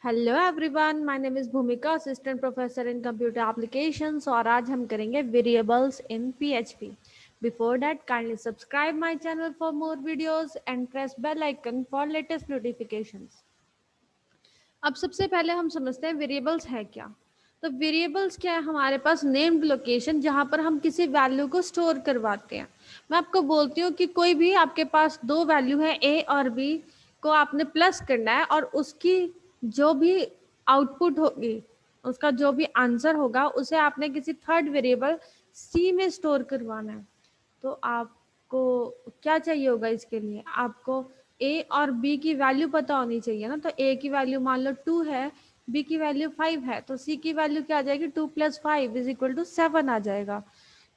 Hello everyone, my name is Bhumika, assistant professor in computer applications और आज हम करेंगे variables in PHP. Before that kindly subscribe my channel for more videos and press bell icon for latest notifications. अब सबसे पहले हम समझते हैं वेरिएबल्स है क्या। तो वेरिएबल्स क्या है? हमारे पास नेम्ड लोकेशन जहाँ पर हम किसी वैल्यू को स्टोर करवाते हैं। मैं आपको बोलती हूँ कि कोई भी आपके पास दो वैल्यू है ए और बी को आपने प्लस करना है और उसकी जो भी आउटपुट होगी, उसका जो भी आंसर होगा उसे आपने किसी थर्ड वेरिएबल सी में स्टोर करवाना है। तो आपको क्या चाहिए होगा? इसके लिए आपको ए और बी की वैल्यू पता होनी चाहिए ना। तो ए की वैल्यू मान लो 2 है, बी की वैल्यू 5 है, तो सी की वैल्यू क्या आ जाएगी? 2 + 5 = 7 आ जाएगा।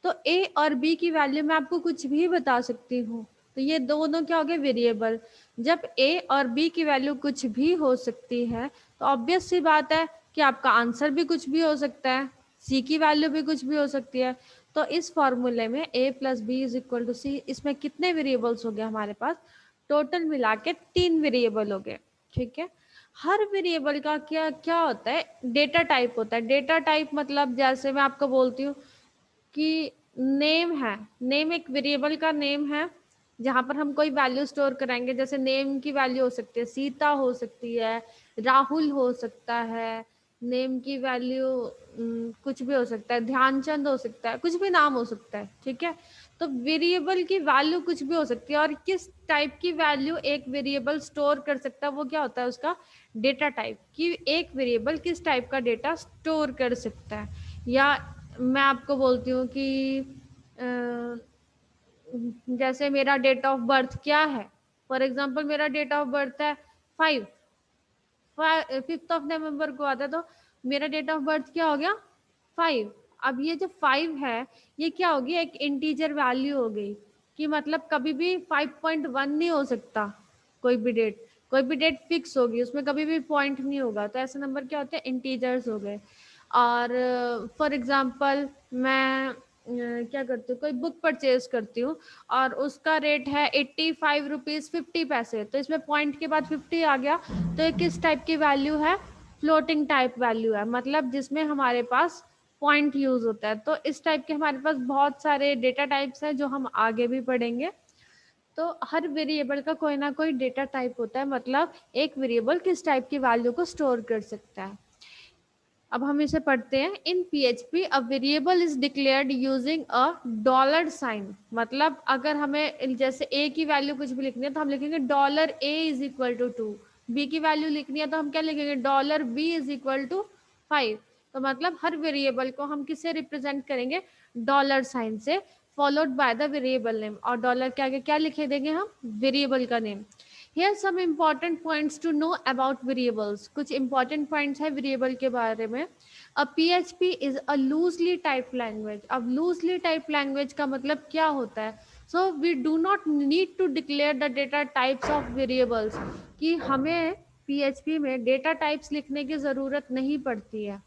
तो ए और बी की वैल्यू मैं आपको कुछ भी बता सकती हूँ। तो ये दोनों क्या हो गए? वेरिएबल। जब ए और बी की वैल्यू कुछ भी हो सकती है तो ऑब्वियस सी बात है कि आपका आंसर भी कुछ भी हो सकता है, सी की वैल्यू भी कुछ भी हो सकती है। तो इस फॉर्मूले में a + b = c, इसमें कितने वेरिएबल्स हो गए हमारे पास? टोटल मिला के 3 वेरिएबल हो गए। ठीक है। हर वेरिएबल का क्या क्या होता है? डेटा टाइप होता है। डेटा टाइप मतलब जैसे मैं आपको बोलती हूँ कि नेम है, नेम एक वेरिएबल का नेम है जहाँ पर हम कोई वैल्यू स्टोर कराएंगे। जैसे नेम की वैल्यू हो सकती है सीता, हो सकती है राहुल, हो सकता है नेम की वैल्यू कुछ भी हो सकता है, ध्यानचंद हो सकता है, कुछ भी नाम हो सकता है। ठीक है। तो वेरिएबल की वैल्यू कुछ भी हो सकती है और किस टाइप की वैल्यू एक वेरिएबल स्टोर कर सकता है वो क्या होता है? उसका डेटा टाइप। कि एक वेरिएबल किस टाइप का डेटा स्टोर कर सकता है। या मैं आपको बोलती हूँ कि जैसे मेरा डेट ऑफ बर्थ क्या है? फॉर एग्जाम्पल मेरा डेट ऑफ बर्थ है 5th of November को आता है, तो मेरा डेट ऑफ बर्थ क्या हो गया? 5। अब ये जो 5 है ये क्या होगी? एक इंटीजर वैल्यू हो गई। कि मतलब कभी भी 5.1 नहीं हो सकता। कोई भी डेट फिक्स होगी, उसमें कभी भी पॉइंट नहीं होगा। तो ऐसे नंबर क्या होते हैं? इंटीजर्स हो गए। और फॉर एग्जांपल मैं क्या करती हूँ, कोई बुक परचेज करती हूँ और उसका रेट है 85 रुपीज़ 50 पैसे, तो इसमें पॉइंट के बाद 50 आ गया। तो ये किस टाइप की वैल्यू है? फ्लोटिंग टाइप वैल्यू है, मतलब जिसमें हमारे पास पॉइंट यूज होता है। तो इस टाइप के हमारे पास बहुत सारे डेटा टाइप्स हैं जो हम आगे भी पढ़ेंगे। तो हर वेरिएबल का कोई ना कोई डेटा टाइप होता है, मतलब एक वेरिएबल किस टाइप की वैल्यू को स्टोर कर सकता है। अब हम इसे पढ़ते हैं। In PHP a variable is declared using a dollar sign. मतलब अगर हमें जैसे ए की वैल्यू कुछ भी लिखनी है तो हम लिखेंगे $a = 2। बी की वैल्यू लिखनी है तो हम क्या लिखेंगे? $b = 5। तो मतलब हर वेरिएबल को हम किससे रिप्रेजेंट करेंगे? डॉलर साइन से, followed by the variable name. और डॉलर के आगे क्या लिखे देंगे हम? वेरिएबल का name. Here some important points to know about variables. कुछ important points है वेरिएबल के बारे में। A PHP is a loosely typed language. अब loosely typed language का मतलब क्या होता है? So we do not need to declare the data types of variables. कि हमें PHP में data types लिखने की ज़रूरत नहीं पड़ती है।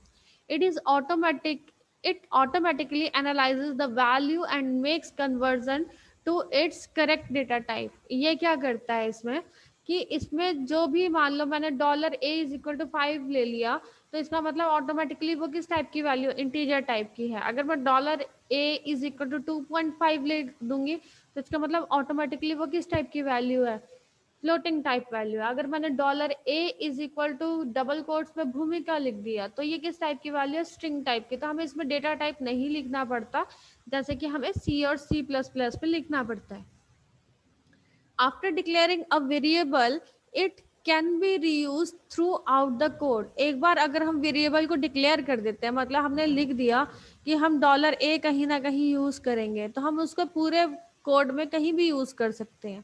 It is automatic. It automatically analyzes the value and makes conversion to its correct data type. ये क्या करता है इसमें कि इसमें जो भी मान लो मैंने $a = 5 ले लिया, तो इसका मतलब ऑटोमेटिकली वो किस टाइप की वैल्यू? इंटीजर टाइप की है। अगर मैं $a = 2.5 ले दूंगी तो इसका मतलब ऑटोमेटिकली वो किस टाइप की वैल्यू है? फ्लोटिंग टाइप वैल्यू है। अगर मैंने $a = डबल कोट्स में भूमिका लिख दिया तो ये किस टाइप की वैल्यू है? स्ट्रिंग टाइप की। तो हमें इसमें डेटा टाइप नहीं लिखना पड़ता, जैसे कि हमें सी और C++ पे लिखना पड़ता है। After declaring a variable it can be reuse through out the code. एक बार अगर हम वेरिएबल को डिक्लेयर कर देते हैं, मतलब हमने लिख दिया कि हम $a कहीं ना कहीं यूज करेंगे, तो हम उसको पूरे कोड में कहीं भी यूज कर सकते हैं।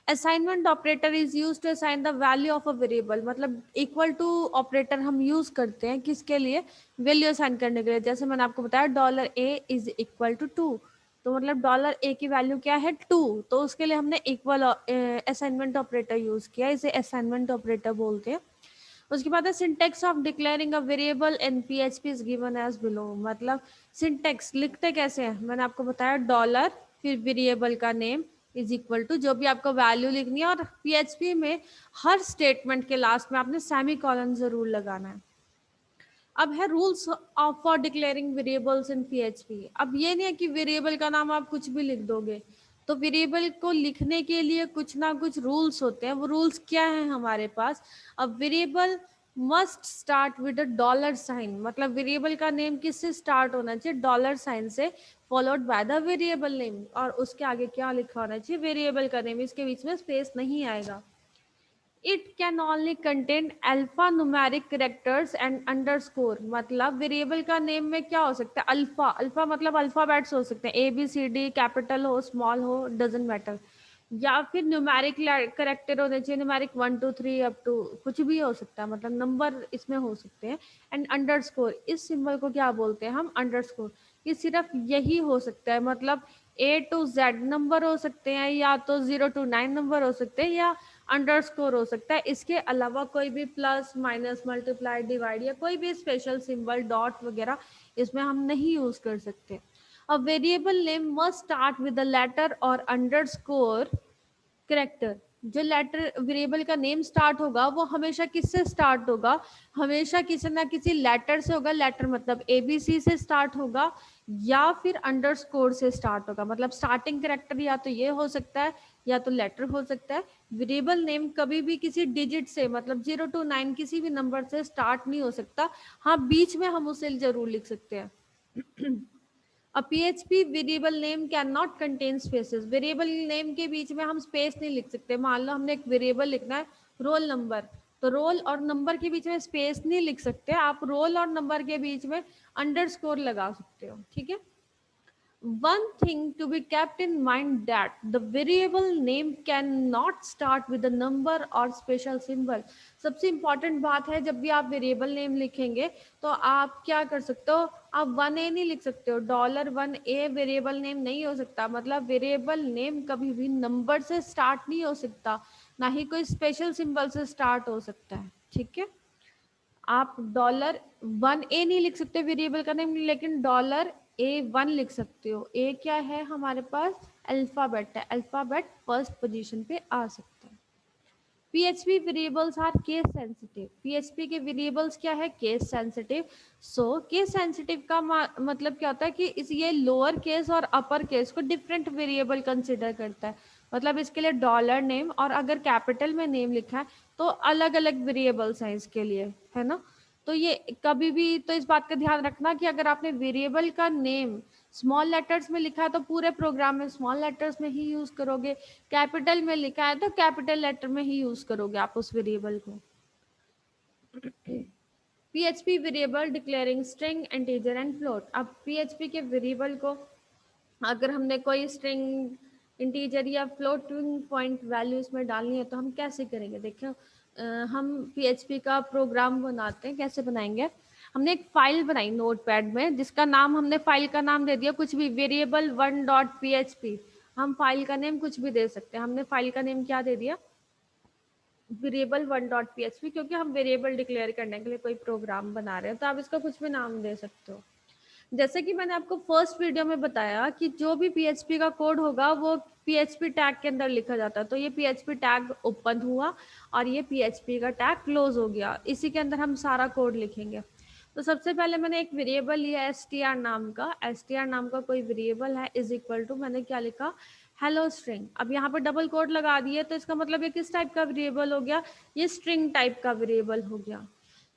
Assignment operator is use to assign the value of a variable. मतलब इक्वल टू ऑपरेटर हम यूज करते हैं किसके लिए? वैल्यू असाइन करने के लिए। जैसे मैंने आपको बताया $a = 2, तो मतलब $a की वैल्यू क्या है? 2। तो उसके लिए हमने इक्वल असाइनमेंट ऑपरेटर यूज किया, इसे असाइनमेंट ऑपरेटर बोलते हैं। उसके बाद है syntax of declaring a variable in PHP is given as below. मतलब सिंटेक्स लिखते कैसे हैं? मैंने आपको बताया डॉलर, फिर वेरिएबल का नेम, इज इक्वल टू जो भी आपको वैल्यू लिखनी है, और पीएचपी में हर स्टेटमेंट के लास्ट में आपने सेमी कॉलन जरूर लगाना है। अब है rules of for declaring variables in PHP. अब ये नहीं है कि वेरिएबल का नाम आप कुछ भी लिख दोगे, तो वेरिएबल को लिखने के लिए कुछ ना कुछ रूल्स होते हैं। वो रूल्स क्या है हमारे पास? अब variable must start with a dollar sign, मतलब वेरिएबल का नेम किससे स्टार्ट होना चाहिए? डॉलर साइन से, followed by the variable name, और उसके आगे क्या लिखा होना चाहिए? वेरिएबल का नेम, इसके बीच में स्पेस नहीं आएगा। It can only contain alpha numeric characters and underscore, मतलब वेरिएबल का नेम में क्या हो सकता है? अल्फा, अल्फा मतलब अल्फाबेट्स हो सकते हैं, A B C D, capital हो स्मॉल हो डजेंट मैटर, या फिर न्यूमेरिक कैरेक्टर होने चाहिए, न्यूमेरिक 1 2 3 अप टू कुछ भी हो सकता है, मतलब नंबर इसमें हो सकते हैं। एंड अंडरस्कोर, इस सिंबल को क्या बोलते हैं हम? अंडरस्कोर। ये सिर्फ यही हो सकता है, मतलब ए टू जेड नंबर हो सकते हैं, या तो 0 to 9 नंबर हो सकते हैं, या अंडरस्कोर हो सकता है। इसके अलावा कोई भी प्लस माइनस मल्टीप्लाई डिवाइड या कोई भी स्पेशल सिंबल डॉट वगैरह इसमें हम नहीं यूज कर सकते। A variable name must start with the letter or underscore character. जो लेटर वेरिएबल का नेम स्टार्ट होगा वो हमेशा किससे स्टार्ट होगा? हमेशा किसी ना किसी लेटर से होगा। लेटर मतलब एबीसी से स्टार्ट होगा, या फिर अंडरस्कोर से स्टार्ट होगा, मतलब स्टार्टिंग करेक्टर या तो ये हो सकता है, या तो लेटर हो सकता है। वेरिएबल नेम कभी भी किसी डिजिट से, मतलब 0 to 9 किसी भी नंबर से स्टार्ट नहीं हो सकता। हाँ, बीच में हम उसे जरूर लिख सकते हैं। A PHP variable name can not contain spaces, variable name के बीच में हम स्पेस नहीं लिख सकते। मान लो हमने एक वेरिएबल लिखना है रोल नंबर, तो रोल और नंबर के बीच में स्पेस नहीं लिख सकते, आप रोल और नंबर के बीच में अंडरस्कोर लगा सकते हो, ठीक है। One thing to be kept in mind that the variable name cannot start with a number or special symbol. सबसे इम्पॉर्टेंट बात है, जब भी आप वेरिएबल नेम लिखेंगे तो आप क्या कर सकते हो? आप 1A नहीं लिख सकते हो, $1A वेरिएबल नेम नहीं हो सकता। मतलब वेरिएबल नेम कभी भी नंबर से स्टार्ट नहीं हो सकता, ना ही कोई स्पेशल सिंबल से स्टार्ट हो सकता है, ठीक है। आप $1A नहीं लिख सकते वेरिएबल का नेम, लेकिन $A1 लिख सकते हो। ए क्या है हमारे पास? अल्फाबेट है, अल्फाबेट फर्स्ट पोजीशन पे आ सकता है। PHP variables are case sensitive, PHP के वेरिएबल्स क्या है? Case sensitive. So case sensitive का मतलब क्या होता है कि इस ये लोअर केस और अपर केस को डिफरेंट वेरिएबल कंसिडर करता है। मतलब इसके लिए डॉलर नेम, और अगर कैपिटल में नेम लिखा है तो अलग अलग वेरिएबल्स हैं इसके लिए, है ना। तो ये कभी भी तो इस बात का ध्यान रखना कि अगर आपने वेरिएबल का नेम स्मॉल लेटर्स में लिखा है तो पूरे प्रोग्राम में स्मॉल लेटर्स में ही यूज करोगे, कैपिटल में लिखा है तो कैपिटल लेटर में ही यूज करोगे आप उस वेरिएबल को। PHP variable declaring string, integer and float. अब पीएचपी के वेरिएबल को अगर हमने कोई स्ट्रिंग, इंटीजर या फ्लोटिंग पॉइंट वैल्यू इसमें डालनी है तो हम कैसे करेंगे? देखो, हम पीएचपी का प्रोग्राम बनाते हैं, कैसे बनाएंगे? हमने एक फाइल बनाई नोटपैड में, जिसका नाम हमने फाइल का नाम दे दिया कुछ भी, वेरिएबल 1.php। हम फाइल का नेम कुछ भी दे सकते हैं। हमने फाइल का नेम क्या दे दिया? वेरिएबल 1.php, क्योंकि हम वेरिएबल डिक्लेयर करने के लिए कोई प्रोग्राम बना रहे हैं, तो आप इसका कुछ भी नाम दे सकते हो। जैसे कि मैंने आपको फर्स्ट वीडियो में बताया कि जो भी पीएचपी का कोड होगा वो पीएचपी टैग के अंदर लिखा जाता है। तो ये पीएचपी टैग ओपन हुआ और ये पीएचपी का टैग क्लोज हो गया, इसी के अंदर हम सारा कोड लिखेंगे। तो सबसे पहले मैंने एक वेरिएबल लिया str नाम का, str नाम का कोई वेरिएबल है, इज इक्वल टू मैंने क्या लिखा? Hello string. अब यहाँ पर डबल कोड लगा दिए, तो इसका मतलब ये किस टाइप का वेरिएबल हो गया? ये स्ट्रिंग टाइप का वेरिएबल हो गया।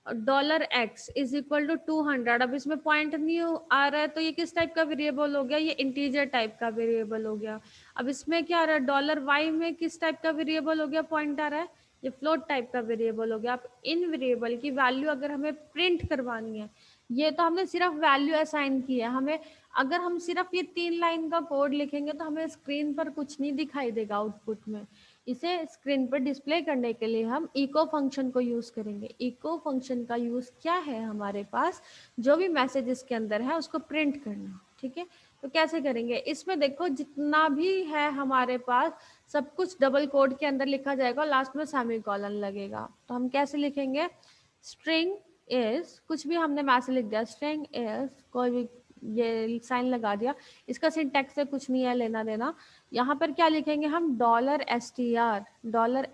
$x is equal to 200। अब इसमें पॉइंट नहीं आ रहा है, तो ये किस टाइप का वेरिएबल हो गया? ये इंटीजर टाइप का वेरिएबल हो गया। अब इसमें क्या आ रहा है? $y में किस टाइप का वेरिएबल हो गया? पॉइंट आ रहा है, ये फ्लोट टाइप का वेरिएबल हो गया। अब इन वेरिएबल की वैल्यू अगर हमें प्रिंट करवानी है, ये तो हमने सिर्फ वैल्यू असाइन की है हमें। अगर हम सिर्फ ये 3 लाइन का कोड लिखेंगे तो हमें स्क्रीन पर कुछ नहीं दिखाई देगा आउटपुट में। इसे स्क्रीन पर डिस्प्ले करने के लिए हम इको फंक्शन को यूज करेंगे। इको फंक्शन का यूज क्या है हमारे पास? जो भी मैसेज इसके अंदर है उसको प्रिंट करना, ठीक है। तो कैसे करेंगे? इसमें देखो जितना भी है हमारे पास सब कुछ डबल कोड के अंदर लिखा जाएगा, लास्ट में सेमीकोलन लगेगा। तो हम कैसे लिखेंगे? स्ट्रिंग इज, कुछ भी हमने मैसेज लिख दिया, स्ट्रिंग इज कोई भी ये साइन लगा दिया, इसका सिंटैक्स से कुछ नहीं है लेना देना। यहाँ पर क्या लिखेंगे हम, $str।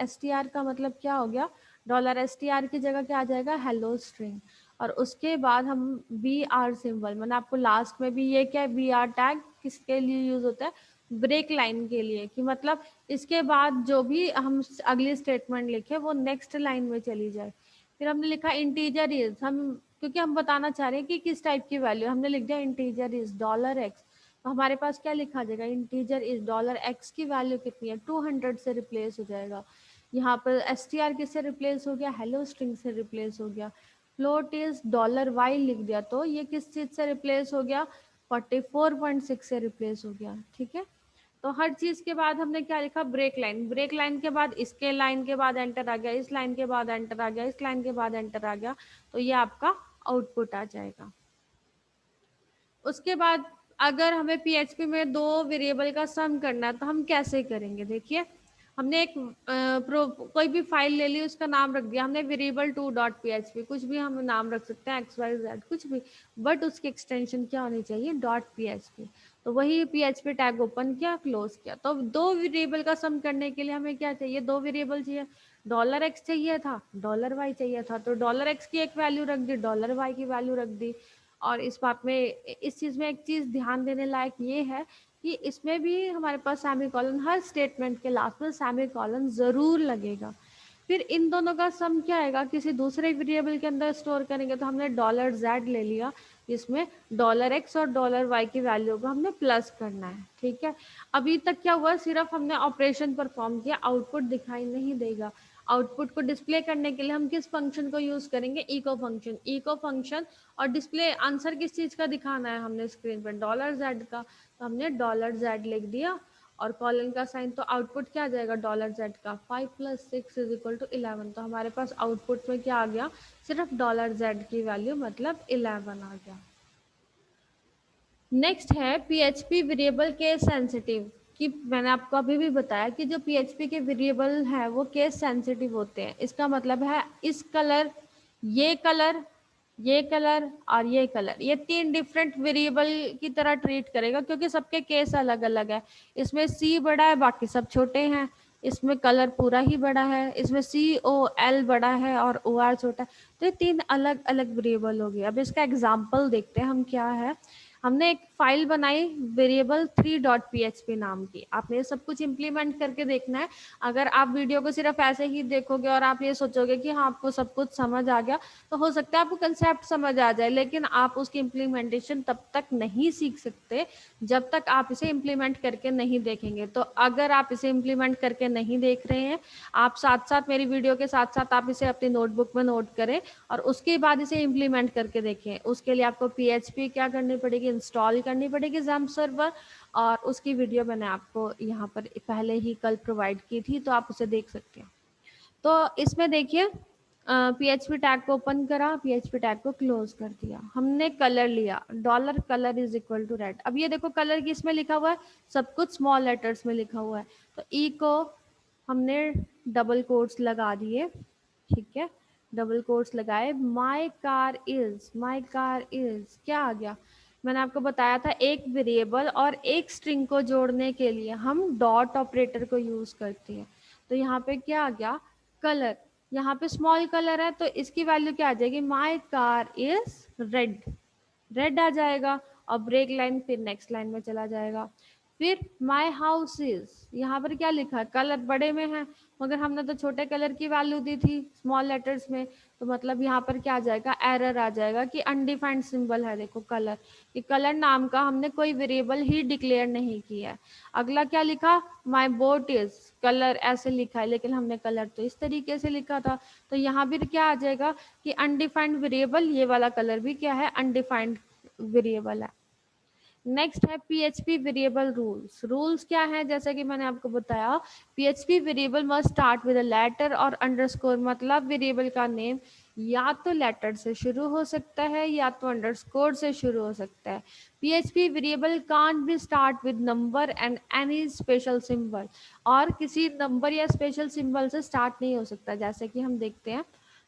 $str का मतलब क्या हो गया, $str की जगह क्या आ जाएगा, हेलो स्ट्रिंग। और उसके बाद हम बी आर सिंबल, मैंने आपको लास्ट में भी ये क्या, बी आर टैग किसके लिए यूज होता है, ब्रेक लाइन के लिए, कि मतलब इसके बाद जो भी हम अगली स्टेटमेंट लिखे वो नेक्स्ट लाइन में चली जाए। फिर हमने लिखा इंटीजर इज, हम क्योंकि हम बताना चाह रहे हैं कि किस टाइप की वैल्यू, हमने लिख दिया इंटीजर इज $x। तो हमारे पास क्या लिखा जाएगा, इंटीजर इज $x की वैल्यू कितनी है, 200 से रिप्लेस हो जाएगा। यहाँ पर str किससे रिप्लेस हो गया, हेलो स्ट्रिंग से रिप्लेस हो गया। फ्लोट इज $y लिख दिया तो ये किस चीज से रिप्लेस हो गया, 44.6 से रिप्लेस हो गया। ठीक है, तो हर चीज के बाद हमने क्या लिखा, ब्रेक लाइन। ब्रेक लाइन के बाद इसके लाइन के बाद एंटर आ गया, इस लाइन के बाद एंटर आ गया, इस लाइन के बाद एंटर आ गया, तो ये आपका आउटपुट आ जाएगा। उसके बाद अगर हमें पीएचपी में दो वेरिएबल का सम करना है तो हम कैसे करेंगे, देखिए हमने एक कोई भी फाइल ले ली, उसका नाम रख दिया हमने variable2.php, कुछ भी हम नाम रख सकते हैं, xyz कुछ भी, बट उसकी एक्सटेंशन क्या होनी चाहिए, .php। तो वही php टैग ओपन किया, क्लोज किया। तो दो वेरिएबल का सम करने के लिए हमें क्या चाहिए, दो वेरिएबल चाहिए, $x चाहिए था, $y चाहिए था, तो $x की एक वैल्यू रख दी, $y की वैल्यू रख दी। और इस बात में, इस चीज में एक चीज ध्यान देने लायक ये है कि इसमें भी हमारे पास सेमीकोलन, हर स्टेटमेंट के लास्ट में सेमीकोलन जरूर लगेगा। फिर इन दोनों का सम क्या आएगा, किसी दूसरे वेरिएबल के अंदर स्टोर करेंगे, तो हमने $z ले लिया, इसमें $x और $y की वैल्यू को हमने प्लस करना है। ठीक है, अभी तक क्या हुआ, सिर्फ हमने ऑपरेशन परफॉर्म किया, आउटपुट दिखाई नहीं देगा। आउटपुट को डिस्प्ले करने के लिए हम किस फंक्शन को यूज करेंगे, इको फंक्शन। इको फंक्शन और डिस्प्ले आंसर किस चीज का दिखाना है हमने स्क्रीन पर, $z का, तो हमने $z लिख दिया और कॉलन का साइन, तो आउटपुट क्या आ जाएगा $z का, 5 + 6 = 11। तो हमारे पास आउटपुट में क्या आ गया, सिर्फ $z की वैल्यू मतलब 11 आ गया। नेक्स्ट है पीएचपी वेरिएबल केस सेंसिटिव, कि मैंने आपको अभी भी बताया कि जो पीएचपी के वेरिएबल है वो केस सेंसिटिव होते हैं। इसका मतलब है इस कलर, ये कलर, ये कलर और ये कलर, ये तीन डिफरेंट वेरिएबल की तरह ट्रीट करेगा, क्योंकि सबके केस अलग अलग है। इसमें सी बड़ा है, बाकी सब छोटे हैं। इसमें कलर पूरा ही बड़ा है, इसमें COL बड़ा है और OR छोटा है। तो ये तीन अलग अलग वेरिएबल हो गए। अब इसका एग्जाम्पल देखते हैं हम, क्या है, हमने एक फाइल बनाई वेरिएबल 3.php नाम की। आपने ये सब कुछ इम्प्लीमेंट करके देखना है। अगर आप वीडियो को सिर्फ ऐसे ही देखोगे और आप ये सोचोगे कि हाँ आपको सब कुछ समझ आ गया, तो हो सकता है आपको कंसेप्ट समझ आ जाए, लेकिन आप उसकी इम्प्लीमेंटेशन तब तक नहीं सीख सकते जब तक आप इसे इम्प्लीमेंट करके नहीं देखेंगे। तो अगर आप इसे इम्प्लीमेंट करके नहीं देख रहे हैं, आप साथ साथ मेरी वीडियो के साथ साथ आप इसे अपनी नोटबुक में नोट करें और उसके बाद इसे इम्प्लीमेंट करके देखें। उसके लिए आपको PHP क्या करनी पड़ेगी, इंस्टॉल करनी पड़ेगी XAMPP सर्वर, और उसकी वीडियो मैंने आपको यहाँ पर पहले ही कल प्रोवाइड की थी, तो आप उसे देख सकते हैं। तो इसमें देखिए PHP टैग को ओपन करा, PHP टैग को क्लोज कर दिया, हमने कलर लिया, $color = रेड। अब ये देखो कलर किस में लिखा हुआ है, सब कुछ स्मॉल लेटर्स में लिखा हुआ है, तो ई को हमने डबल कोट्स लगा दिए। ठीक है, डबल कोट्स लगाए, माई कार इज क्या आ गया, मैंने आपको बताया था एक वेरिएबल और एक स्ट्रिंग को जोड़ने के लिए हम डॉट ऑपरेटर को यूज करते हैं। तो यहाँ पे क्या आ गया, कलर, यहाँ पे स्मॉल कलर है तो इसकी वैल्यू क्या आ जाएगी, my car is red, red आ जाएगा। और ब्रेक लाइन फिर नेक्स्ट लाइन में चला जाएगा। फिर माई हाउस इज, यहाँ पर क्या लिखा है, कलर बड़े में है मगर हमने तो छोटे कलर की वैल्यू दी थी स्मॉल लेटर्स में, तो मतलब यहाँ पर क्या आ जाएगा, एरर आ जाएगा कि अनडिफाइंड सिंबल है। देखो कलर, कि कलर नाम का हमने कोई वेरिएबल ही डिक्लेयर नहीं किया है। अगला क्या लिखा, माई बोट इज, कलर ऐसे लिखा है लेकिन हमने कलर तो इस तरीके से लिखा था, तो यहाँ भी क्या आ जाएगा कि अनडिफाइंड वेरिएबल, ये वाला कलर भी क्या है, अनडिफाइंड वेरिएबल है। नेक्स्ट है PHP वेरिएबल रूल्स। रूल्स क्या है, जैसे कि मैंने आपको बताया, PHP variable must start with a letter or underscore, मतलब वेरिएबल का नेम या तो लेटर से शुरू हो सकता है या तो अंडरस्कोर से शुरू हो सकता है। PHP variable can't be start with number and any special symbol, और किसी नंबर या स्पेशल सिंबल से स्टार्ट नहीं हो सकता। जैसे कि हम देखते हैं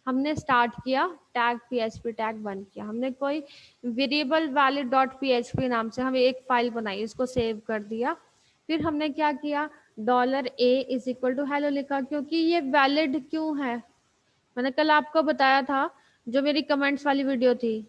हमने स्टार्ट किया, टैग PHP टैग बंद किया, हमने कोई वेरिएबल वैलिड डॉट PHP नाम से हमें एक फाइल बनाई, इसको सेव कर दिया। फिर हमने क्या किया, $a=hello लिखा, क्योंकि ये वैलिड क्यों है, मैंने कल आपको बताया था, जो मेरी कमेंट्स वाली वीडियो थी,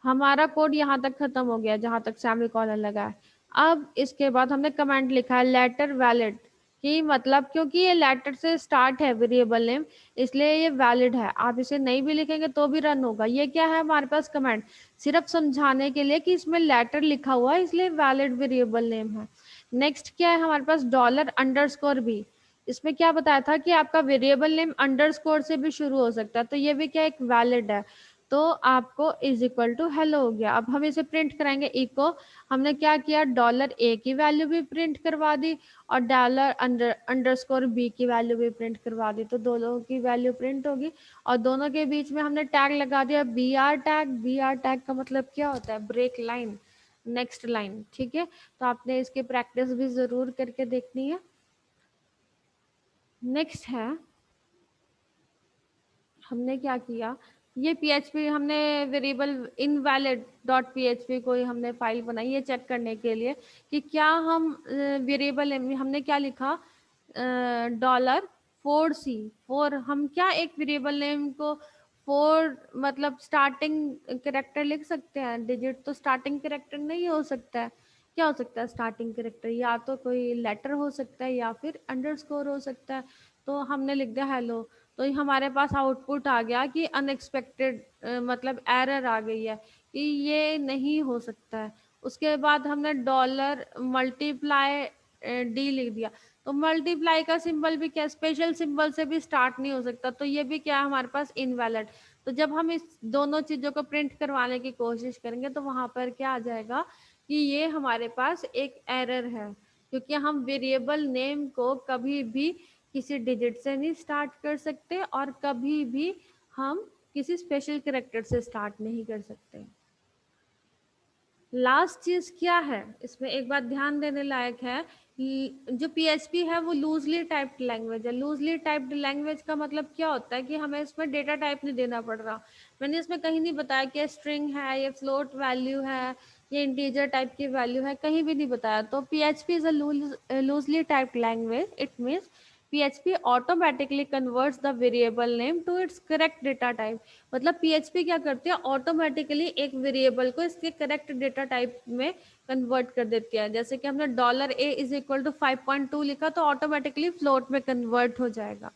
हमारा कोड यहाँ तक खत्म हो गया जहां तक सेमी कॉलन लगा है। अब इसके बाद हमने कमेंट लिखा है लेटर वैलिड, कि मतलब क्योंकि ये लेटर से स्टार्ट है वेरिएबल नेम, इसलिए ये वैलिड है। आप इसे नहीं भी लिखेंगे तो भी रन होगा। ये क्या है हमारे पास कमेंट, सिर्फ समझाने के लिए कि इसमें लेटर लिखा हुआ है इसलिए वैलिड वेरिएबल नेम है। नेक्स्ट क्या है हमारे पास, $_b। इसमें क्या बताया था कि आपका वेरिएबल नेम अंडरस्कोर से भी शुरू हो सकता है, तो ये भी क्या एक वैलिड है। तो आपको =hello हो गया। अब हम इसे प्रिंट कराएंगे इको, हमने क्या किया, $a की वैल्यू भी प्रिंट करवा दी और $_b की वैल्यू भी प्रिंट करवा दी, तो दोनों की वैल्यू प्रिंट होगी। और दोनों के बीच में हमने टैग लगा दिया BR टैग। BR टैग का मतलब क्या होता है, ब्रेक लाइन, नेक्स्ट लाइन, ठीक है। तो आपने इसकी प्रैक्टिस भी जरूर करके देखनी है। नेक्स्ट है, हमने क्या किया, ये PHP हमने वेरिएबल इनवैलिड डॉट PHP कोई हमने फाइल बनाई है चेक करने के लिए कि क्या हम वेरिएबल हमने क्या लिखा, $4C, फोर, हम क्या एक वेरिएबल नेम को 4 मतलब स्टार्टिंग करेक्टर लिख सकते हैं, डिजिट तो स्टार्टिंग करेक्टर नहीं हो सकता है। क्या हो सकता है स्टार्टिंग करेक्टर, या तो कोई लेटर हो सकता है या फिर अंडरस्कोर हो सकता है। तो हमने लिख दिया हेलो, तो ये हमारे पास आउटपुट आ गया कि अनएक्सपेक्टेड, मतलब एरर आ गई है कि ये नहीं हो सकता है। उसके बाद हमने $मल्टीप्लाई डी लिख दिया, तो मल्टीप्लाई का सिंबल भी क्या स्पेशल सिंबल से भी स्टार्ट नहीं हो सकता, तो ये भी क्या है हमारे पास इनवैलिड। तो जब हम इस दोनों चीजों को प्रिंट करवाने की कोशिश करेंगे तो वहां पर क्या आ जाएगा कि ये हमारे पास एक एरर है, क्योंकि हम वेरिएबल नेम को कभी भी किसी डिजिट से नहीं स्टार्ट कर सकते और कभी भी हम किसी स्पेशल कैरेक्टर से स्टार्ट नहीं कर सकते। लास्ट चीज क्या है, इसमें एक बात ध्यान देने लायक है, जो PHP है वो लूजली टाइप्ड लैंग्वेज है। लूजली टाइप्ड लैंग्वेज का मतलब क्या होता है कि हमें इसमें डेटा टाइप नहीं देना पड़ रहा। मैंने इसमें कहीं नहीं बताया कि स्ट्रिंग है, ये फ्लोट वैल्यू है, ये इंटीजर टाइप की वैल्यू है, कहीं भी नहीं बताया। तो PHP is a loosely typed language, it means PHP automatically converts the variable name to its correct data type। मतलब PHP क्या करती है, ऑटोमेटिकली एक वेरिएबल को इसके करेक्ट डेटा टाइप में कन्वर्ट कर देती है। जैसे कि हमने $a=5.2 लिखा तो ऑटोमेटिकली फ्लोट में कन्वर्ट हो जाएगा।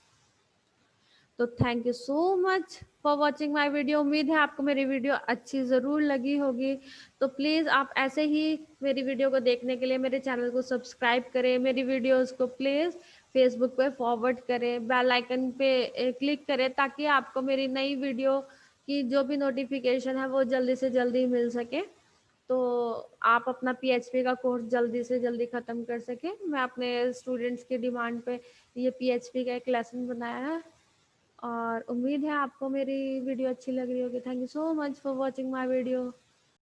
तो thank you so much for watching my video. उम्मीद है आपको मेरी वीडियो अच्छी ज़रूर लगी होगी। तो प्लीज़ आप ऐसे ही मेरी वीडियो को देखने के लिए मेरे चैनल को सब्सक्राइब करें, मेरी वीडियोस को प्लीज़ फेसबुक पे फॉरवर्ड करें, बेल आइकन पे क्लिक करें, ताकि आपको मेरी नई वीडियो की जो भी नोटिफिकेशन है वो जल्दी से जल्दी मिल सके। तो आप अपना PHP का कोर्स जल्दी से जल्दी ख़त्म कर सकें। मैं अपने स्टूडेंट्स की डिमांड पे ये PHP का एक लेसन बनाया है और उम्मीद है आपको मेरी वीडियो अच्छी लग रही होगी। Thank you so much for watching my video.